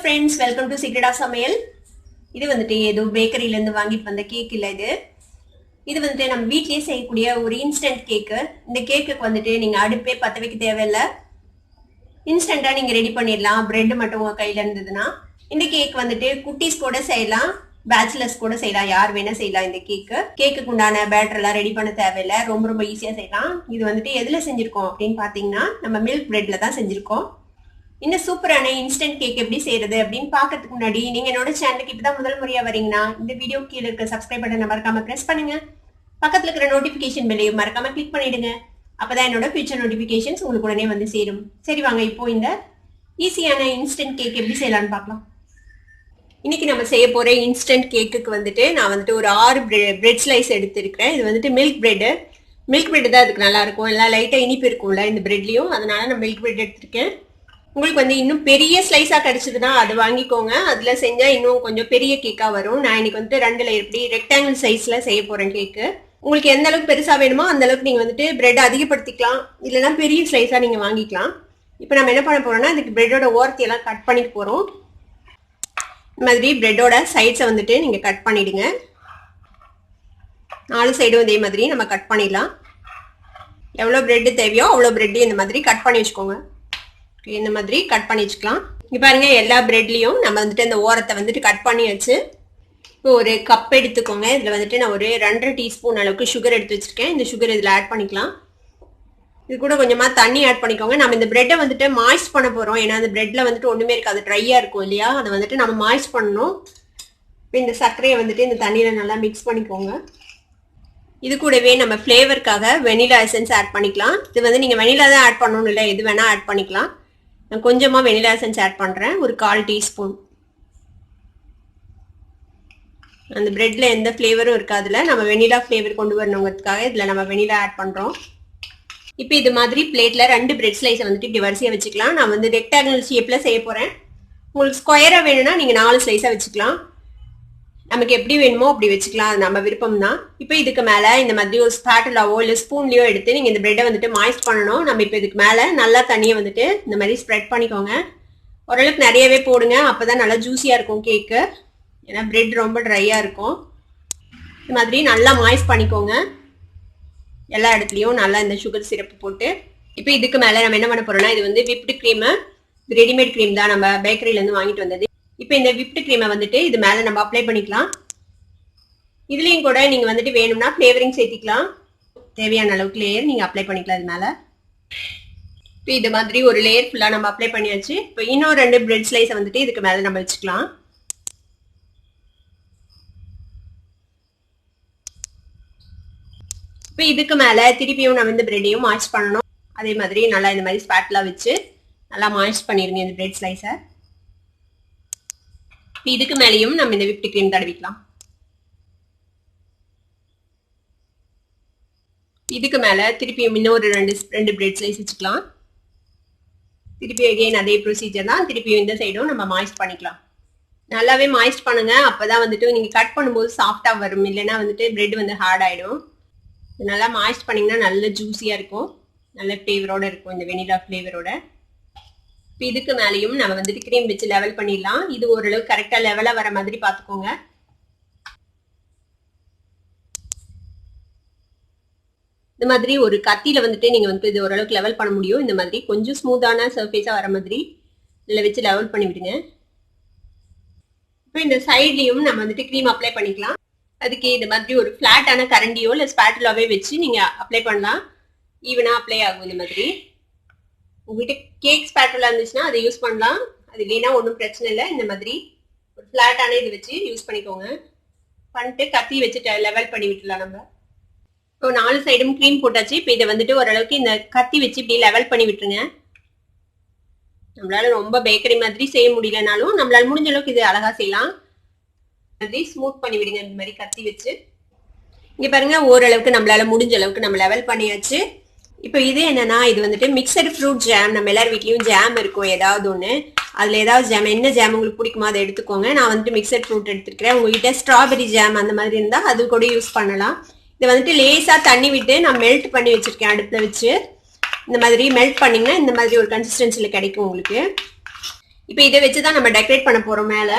friends, welcome to Secret of Samayal. இது வந்துட்டு ஏதோ பேக்கரியில இருந்து வாங்கிட்டு வந்த கேக் இல்ல இது வந்துட்டு நம்ம வீட்லயே செய்யக்கூடிய ஒரு இன்ஸ்டன்ட் கேக். இந்த கேக்குக்கு வந்துட்டு நீங்க அடுப்பே பத்த வைக்க தேவையில்லை, இன்ஸ்டன்ட்டா நீங்க ரெடி பண்ணிடலாம். பிரெட் மட்டும் உங்க கையில இருந்ததுன்னா இந்த கேக் வந்துட்டு குட்டீஸ் கூட செய்யலாம், பேச்சுலர்ஸ் கூட செய்யலாம், யார் வேணா செய்யலாம். இந்த கேக்குக்கு உண்டான பேட்டர் எல்லாம் ரெடி பண்ண தேவையில்லை, ரொம்ப ரொம்ப ஈஸியா செய்யலாம். இது வந்துட்டு எதுல செஞ்சிருக்கோம் அப்படின்னு பாத்தீங்கன்னா நம்ம மில்க் பிரெட்ல தான் செஞ்சிருக்கோம். இந்த சூப்பரான இன்ஸ்டன்ட் கேக் எப்படி செய்யறது அப்படின்னு பாக்கிறதுக்கு முன்னாடி நீங்க என்னோட சேனலுக்கு இப்பதான் முதல் முறையா வரீங்கன்னா இந்த வீடியோ கீழே இருக்க சப்ஸ்கிரைப் பட்டனை மறக்காம பிரஸ் பண்ணுங்க, பக்கத்துல இருக்கிற நோட்டிபிகேஷன் பெல்லையும் மறக்காம கிளிக் பண்ணிடுங்க. அப்பதான் என்னோட ஃபியூச்சர் நோட்டிபிகேஷன்ஸ் உங்களுக்கு உடனே வந்து சேரும். சரி வாங்க இப்போ இந்த ஈஸியான இன்ஸ்டன்ட் கேக் எப்படி செய்யலாம்னு பார்க்கலாம். இன்னைக்கு நம்ம செய்ய போற இன்ஸ்டன்ட் கேக்குக்கு வந்துட்டு நான் வந்துட்டு ஒரு 6 பிரெட் ஸ்லைஸ் எடுத்திருக்கிறேன். இது வந்துட்டு மில்க் பிரெட் தான் அதுக்கு நல்லா இருக்கும், எல்லாம் லைட்டா இனிப்பு இருக்கும்ல இந்த பிரெட்லயும், அதனால நான் மில்க் பிரெட் எடுத்திருக்கேன். உங்களுக்கு வந்து இன்னும் பெரிய ஸ்லைஸா கிடைச்சதுன்னா அது வாங்கிக்கோங்க, அதுல செஞ்சா இன்னும் கொஞ்சம் பெரிய கேக்கா வரும். நான் இன்னைக்கு வந்துட்டு 2 லேயர் இப்படி ரெக்டாங்கிள் சைஸ்ல செய்ய போறேன் கேக்கு. உங்களுக்கு எந்த அளவுக்கு பெருசா வேணுமோ அந்த அளவுக்கு நீங்க வந்துட்டு பிரெட் அதிகப்படுத்திக்கலாம், இல்லைன்னா பெரிய ஸ்லைஸா நீங்க வாங்கிக்கலாம். இப்போ நம்ம என்ன பண்ண போறோம்னா இதுக்கு பிரெட்டோட ஓரத்தையெல்லாம் கட் பண்ணிட்டு போறோம். இந்த மாதிரி பிரெட்டோட சைட்ஸை வந்துட்டு நீங்க கட் பண்ணிடுங்க. 4 சைடும் இதே மாதிரி நம்ம கட் பண்ணிடலாம். எவ்வளோ பிரெட் தேவையோ அவ்வளோ பிரெட் இந்த மாதிரி கட் பண்ணி வச்சுக்கோங்க. இந்த மாதிரி கட் பண்ணி வச்சுக்கலாம். இங்க பாருங்க எல்லா பிரெட்லயும் நம்ம வந்துட்டு இந்த ஓரத்தை வந்துட்டு கட் பண்ணி வச்சு இப்போ ஒரு கப் எடுத்துக்கோங்க. இதுல வந்துட்டு நான் ஒரு 2.5 டீஸ்பூன் அளவுக்கு சுகர் எடுத்து வச்சிருக்கேன். இந்த சுகர் இதுல ஆட் பண்ணிக்கலாம். இது கூட கொஞ்சமா தண்ணி ஆட் பண்ணிக்கோங்க. நம்ம இந்த பிரெட்டை வந்துட்டு மாய்ஸ்ட் பண்ண போறோம், ஏன்னா அந்த பிரெட்ல வந்துட்டு ஒண்ணுமே இருக்காது, ட்ரையா இருக்கும் இல்லையா, அதை வந்துட்டு நம்ம மாய்ஸ்ட் பண்ணணும். இப்போ இந்த சர்க்கரையை வந்துட்டு இந்த தண்ணியில நல்லா மிக்ஸ் பண்ணிக்கோங்க. இது கூடவே நம்ம ஃப்ளேவருக்காக வெனிலா எசன்ஸ் ஆட் பண்ணிக்கலாம். இது வந்து நீங்க வெனிலா தான் ஆட் பண்ணணும் இல்லை, எது வேணா ஆட் பண்ணிக்கலாம். நான் கொஞ்சமா வெனிலா எசன்ஸ் ஆட் பண்றேன், ஒரு 1/4 டீஸ்பூன். அந்த பிரெட்ல எந்த ஃப்ளேவரும் இருக்காதுல, நம்ம வெனிலா ஃப்ளேவர் கொண்டு வரணுங்கிறதுக்காக இதுல நம்ம வெனிலா ஆட் பண்றோம். இப்போ இது மாதிரி பிளேட்ல 2 பிரெட் ஸ்லைஸை வந்துட்டு இப்படி வரிசையா வச்சுக்கலாம். நான் வந்து ரெக்டாங்கிள் ஷேப்ல செய்ய போறேன். உங்களுக்கு ஸ்கொயரா வேணும்னா நீங்க 4 ஸ்லைஸா வச்சுக்கலாம், நமக்கு எப்படி வேணுமோ அப்படி வச்சுக்கலாம், அது நம்ம விருப்பம் தான். இப்போ இதுக்கு மேல இந்த மாதிரி ஒரு ஸ்பாட்டுலாவோ இல்லை ஸ்பூன்லயோ எடுத்து நீங்க இந்த பிரெட்டை வந்துட்டு மாய்ஸ்ட் பண்ணணும். நம்ம இப்போ இதுக்கு மேல நல்லா தண்ணியை வந்துட்டு இந்த மாதிரி ஸ்ப்ரெட் பண்ணிக்கோங்க. ஓரளவுக்கு நிறையவே போடுங்க, அப்பதான் நல்லா ஜூஸியா இருக்கும் கேக்கு, ஏன்னா பிரெட் ரொம்ப ட்ரையா இருக்கும். இந்த மாதிரி நல்லா மாய்ஸ்ட் பண்ணிக்கோங்க எல்லா இடத்துலயும், நல்லா இந்த சுகர் சிரப்பு போட்டு. இப்போ இதுக்கு மேல நம்ம என்ன பண்ண போறோம்னா இது வந்து விப்டு கிரீம், ரெடிமேட் கிரீம் தான், நம்ம பேக்கரியில இருந்து வாங்கிட்டு வந்தது. இப்போ இந்த விப்டு கிரீமை வந்துட்டு இது மேல நம்ம அப்ளை பண்ணிக்கலாம். இதுலயும் கூட நீங்க வந்துட்டு வேணும்னா ஃப்ளேவரிங் சேர்த்திக்கலாம், தேவையான அளவுக்கு லேயர் நீங்க அப்ளை பண்ணிக்கலாம் இது மேல. இப்போ இது மாதிரி ஒரு லேயர் ஃபுல்லா நம்ம அப்ளை பண்ணியாச்சு. இப்போ இன்னும் 2 பிரெட் ஸ்லைஸை வந்துட்டு இதுக்கு மேல நம்ம வச்சுக்கலாம். இப்போ இதுக்கு மேல திருப்பியும் நம்ம இந்த பிரெட்டையும் மாய்ஸ்ட் பண்ணணும். அதே மாதிரி நல்லா இந்த மாதிரி ஸ்பாட்லா வச்சு நல்லா மாய்ஸ்ட் பண்ணிருங்க இந்த பிரெட் ஸ்லைஸை. இதுக்கு மேலேயும் நம்ம இந்த விப்டு கிரீம் தடவிக்கலாம். இதுக்கு மேல திருப்பியும் இன்னொரு 2 பிரெட் ஸ்லைஸ் வச்சுக்கலாம். திருப்பி அகைன் அதே ப்ரொசீஜர் தான், திருப்பியும் இந்த சைடும் நம்ம மாய்ஸ்ட் பண்ணிக்கலாம். நல்லாவே மாய்ஸ்ட் பண்ணுங்க, அப்பதான் வந்துட்டு நீங்க கட் பண்ணும்போது சாஃப்டா வரும், இல்லைன்னா வந்துட்டு பிரெட் வந்து ஹார்ட் ஆயிடும். நல்லா மாய்ஸ்ட் பண்ணீங்கன்னா நல்ல ஜூஸியா இருக்கும், நல்ல ஃப்ளேவரோட இருக்கும், இந்த வெனிலா ஃப்ளேவரோட. இதுக்கு மேலேயும் நம்ம வந்துட்டு கிரீம் வச்சு லெவல் பண்ணிடலாம். இது ஓரளவு கரெக்டா லெவலா வர மாதிரி பாத்துக்கோங்க. இந்த மாதிரி ஒரு கத்தியில வந்துட்டு நீங்க வந்து இது ஓரளவுக்கு லெவல் பண்ண முடியும். இந்த மாதிரி கொஞ்சம் ஸ்மூத்தான சர்ஃபேஸா வர மாதிரி இதுல வச்சு லெவல் பண்ணி விடுங்க. இப்போ இந்த சைட்லயும் நம்ம வந்துட்டு கிரீம் அப்ளை பண்ணிக்கலாம். அதுக்கு இந்த மாதிரி ஒரு பிளாட்டான கரண்டியோ இல்லை ஸ்பாட்டுலாவே வச்சு நீங்க அப்ளை பண்ணலாம், ஈவனா அப்ளை ஆகும். இந்த மாதிரி உங்ககிட்ட கேக் ஸ்பாட்டுலா இருந்துச்சுன்னா அதை யூஸ் பண்ணலாம், அது இல்லைன்னா ஒன்றும் பிரச்சனை இல்லை. இந்த மாதிரி ஒரு ஃபிளாட்டான இது வச்சு யூஸ் பண்ணிக்கோங்க. பண்ணிட்டு கத்தி வச்சுட்டு லெவல் பண்ணி விட்டுலாம். நம்ம இப்போ 4 சைடும் க்ரீம் போட்டாச்சு. இப்போ இதை வந்துட்டு ஓரளவுக்கு இந்த கத்தி வச்சு இப்படி லெவல் பண்ணி விட்டுருங்க. நம்மளால ரொம்ப பேக்கரி மாதிரி செய்ய முடியலனாலும் நம்மளால முடிஞ்ச அளவுக்கு இது அழகா செய்யலாம். மாதிரி ஸ்மூத் பண்ணி விடுங்க இந்த மாதிரி கத்தி வச்சு. இங்க பாருங்க ஓரளவுக்கு நம்மளால முடிஞ்ச அளவுக்கு நம்ம லெவல் பண்ணியாச்சு. இப்போ இது என்னன்னா இது வந்துட்டு மிக்சடு ஃப்ரூட் ஜாம். நம்ம எல்லார் வீட்லயும் ஜாம் இருக்கும் ஏதாவது ஒன்று, அதுல ஏதாவது ஜாம், என்ன ஜாம் உங்களுக்கு பிடிக்குமோ அதை எடுத்துக்கோங்க. நான் வந்துட்டு மிக்சட் ஃப்ரூட் எடுத்துருக்கிறேன். உங்ககிட்ட ஸ்ட்ராபெரி ஜாம் அந்த மாதிரி இருந்தா அது கூட யூஸ் பண்ணலாம். இதை வந்துட்டு லேசா தண்ணி விட்டு நான் மெல்ட் பண்ணி வச்சிருக்கேன் அடுப்புல வச்சு. இந்த மாதிரி மெல்ட் பண்ணீங்கன்னா இந்த மாதிரி ஒரு கன்சிஸ்டன்சில கிடைக்கும் உங்களுக்கு. இப்போ இதை வச்சுதான் நம்ம டெக்கரேட் பண்ண போறோம் மேல.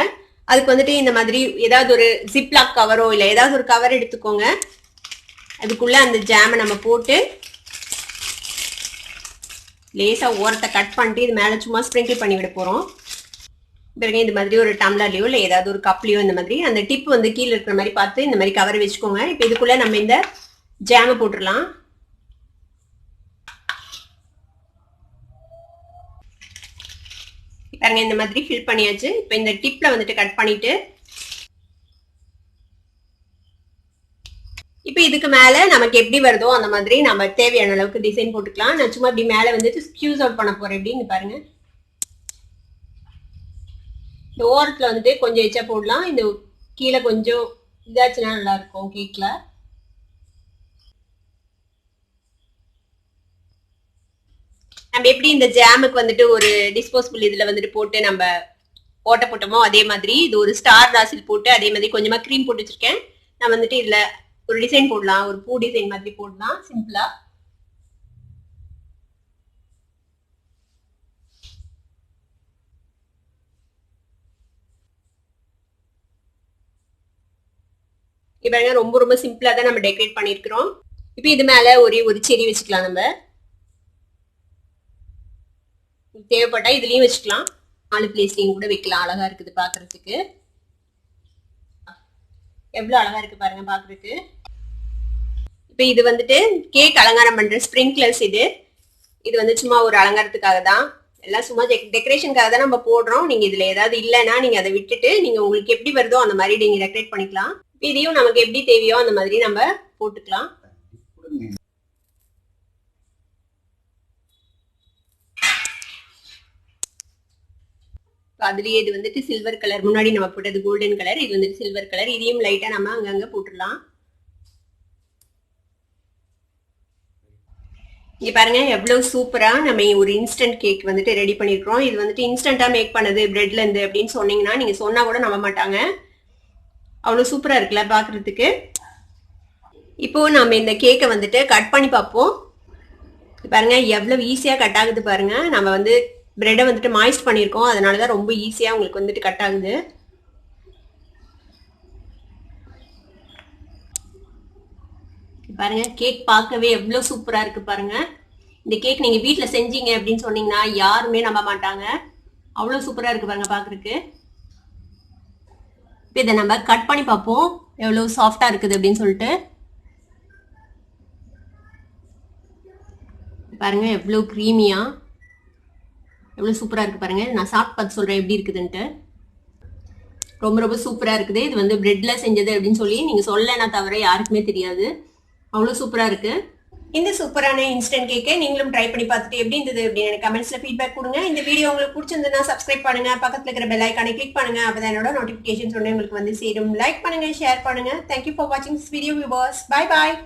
அதுக்கு வந்துட்டு இந்த மாதிரி ஏதாவது ஒரு ஜிப்லாக் கவரோ இல்ல ஏதாவது ஒரு கவர் எடுத்துக்கோங்க. அதுக்குள்ள அந்த ஜாமை நம்ம போட்டு லேசா ஓரத்தை கட் பண்ணிட்டு இது மேல சும்மா ஸ்ப்ரிங்கிள் பண்ணி விட போறோம். பிறகு இந்த மாதிரி ஒரு டம்ளர்லயோ இல்ல ஏதாவது ஒரு கப்லயோ இந்த மாதிரி அந்த டிப் வந்து கீழே இருக்கிற மாதிரி பார்த்து இந்த மாதிரி கவர் வச்சுக்கோங்க. இப்போ இதுக்குள்ள நம்ம இந்த ஜாமை போட்டுடலாம். பாருங்க இந்த மாதிரி ஃபில் பண்ணியாச்சு. இப்போ இந்த டிப்ல வந்துட்டு கட் பண்ணிட்டு இப்போ இதுக்கு மேல நமக்கு எப்படி வருதோ அந்த மாதிரி நம்ம தேவையான அளவுக்கு டிசைன் போட்டுக்கலாம். நான் சும்மா இப்படி மேல வந்துட்டு ஸ்கியூஸ் அவுட் பண்ண போறேன். எப்படின்னு பாருங்க. இந்த ஓரத்துல வந்துட்டு கொஞ்சம் எச்சா போடலாம். இந்த கீழே கொஞ்சம் இதாச்சுன்னா நல்லா இருக்கும் கேக்ல. நம்ம எப்படி இந்த ஜாமுக்கு வந்துட்டு ஒரு டிஸ்போசபிள் இதுல வந்துட்டு போட்டு நம்ம ஓட்ட போட்டோமோ அதே மாதிரி இது ஒரு ஸ்டார் ராசில் போட்டு அதே மாதிரி கொஞ்சமா க்ரீம் போட்டு வச்சிருக்கேன். நான் வந்துட்டு இதுல ஒரு டிசைன் போடலாம். ஒரு பூ டிசைன் மாதிரி போடலாம் சிம்பிளா. இப்ப ரொம்ப ரொம்ப சிம்பிளா தான் நம்ம டெக்கரேட் பண்ணிருக்கிறோம். இப்போ இது மேல ஒரு செடி வச்சுக்கலாம். நம்ம தேவைப்பட்டா இதுலயும் வச்சுக்கலாம். 4 பிளேஸ்லயும் கூட வைக்கலாம். அழகா இருக்குது பாக்குறதுக்கு. எவ்வளவு அழகா இருக்கு பாருங்க பாக்குறதுக்கு. இப்ப இது வந்துட்டு கேக் அலங்காரம் பண்ற ஸ்ப்ரிங்க்லர்ஸ். இது வந்து சும்மா ஒரு அலங்காரத்துக்காக தான். எல்லாம் சும்மா டெக்கரேஷனுக்காக தான் நம்ம போடுறோம். நீங்க இதுல ஏதாவது இல்லைன்னா நீங்க அதை விட்டுட்டு நீங்க உங்களுக்கு எப்படி வருதோ அந்த மாதிரி நீங்க டெக்கரேட் பண்ணிக்கலாம். இதையும் நமக்கு எப்படி தேவையோ அந்த மாதிரி நம்ம போட்டுக்கலாம். அதுலயே இது வந்துட்டு சில்வர் கலர். முன்னாடி நம்ம போட்டது கோல்டன் கலர். இது வந்துட்டு சில்வர் கலர். இதையும் லைட்டா நம்ம அங்கங்க போட்டுடலாம். இங்க பாருங்க எவ்வளவு சூப்பரா நம்ம ஒரு இன்ஸ்டன்ட் கேக் வந்துட்டு ரெடி பண்ணிருக்கோம். இது வந்துட்டு இன்ஸ்டன்டா மேக் பண்ணது பிரெட்ல இருந்து அப்படின்னு சொன்னீங்கன்னா நீங்க சொன்னா கூட நம்ப மாட்டாங்க. அவ்வளவு சூப்பரா இருக்குல்ல பாக்குறதுக்கு. இப்போ நம்ம இந்த கேக்கை வந்துட்டு கட் பண்ணி பார்ப்போம். பாருங்க எவ்வளவு ஈஸியா கட் ஆகுது பாருங்க. நம்ம வந்து பிரெட்டை வந்துட்டு மாய்ஸ்ட் பண்ணியிருக்கோம். அதனாலதான் ரொம்ப ஈஸியா உங்களுக்கு வந்துட்டு கட் ஆகுது. பாருங்க கேக் பார்க்கவே எவ்வளவு சூப்பரா இருக்கு பாருங்க. இந்த கேக் நீங்க வீட்டுல செஞ்சீங்க அப்படின்னு சொன்னீங்கன்னா யாருமே நம்ப மாட்டாங்க. அவ்வளவு சூப்பரா இருக்கு பாருங்க பாக்குறதுக்கு. இப்போ இதை நம்ம கட் பண்ணி பார்ப்போம் எவ்வளவு சாஃப்டா இருக்குது அப்படின்னு சொல்லிட்டு. பாருங்க எவ்வளவு கிரீமியா எவ்வளவு சூப்பரா இருக்கு பாருங்க. நான் சாப்பிட்டு பார்த்து சொல்றேன் எப்படி இருக்குதுன்ட்டு. ரொம்ப ரொம்ப சூப்பரா இருக்குது. இது வந்து பிரெட்ல செஞ்சது அப்படின்னு சொல்லி நீங்க சொல்லனா தவிர யாருக்குமே தெரியாது. அவ்வளவு சூப்பரா இருக்கு. இந்த சூப்பரான இன்ஸ்டன்ட் கேக்கை நீங்களும் ட்ரை பண்ணி பார்த்துட்டு எப்படி இருந்தது அப்படின்னு எனக்கு கமெண்ட்ஸ்ல ஃபீட்பேக் கொடுங்க. இந்த வீடியோ உங்களுக்கு பிடிச்சிருந்ததுன்னா சப்ஸ்கிரைப் பண்ணுங்க. பக்கத்துல இருக்கிற பெல் ஐகானை கிளிக் பண்ணுங்க. அப்பதான் என்னோட நோட்டிபிகேஷன்ஸ் உங்களுக்கு வந்து சேரும். லைக் பண்ணுங்க, ஷேர் பண்ணுங்க. தேங்க்யூ ஃபார் வாட்சிங் this video viewers. Bye bye.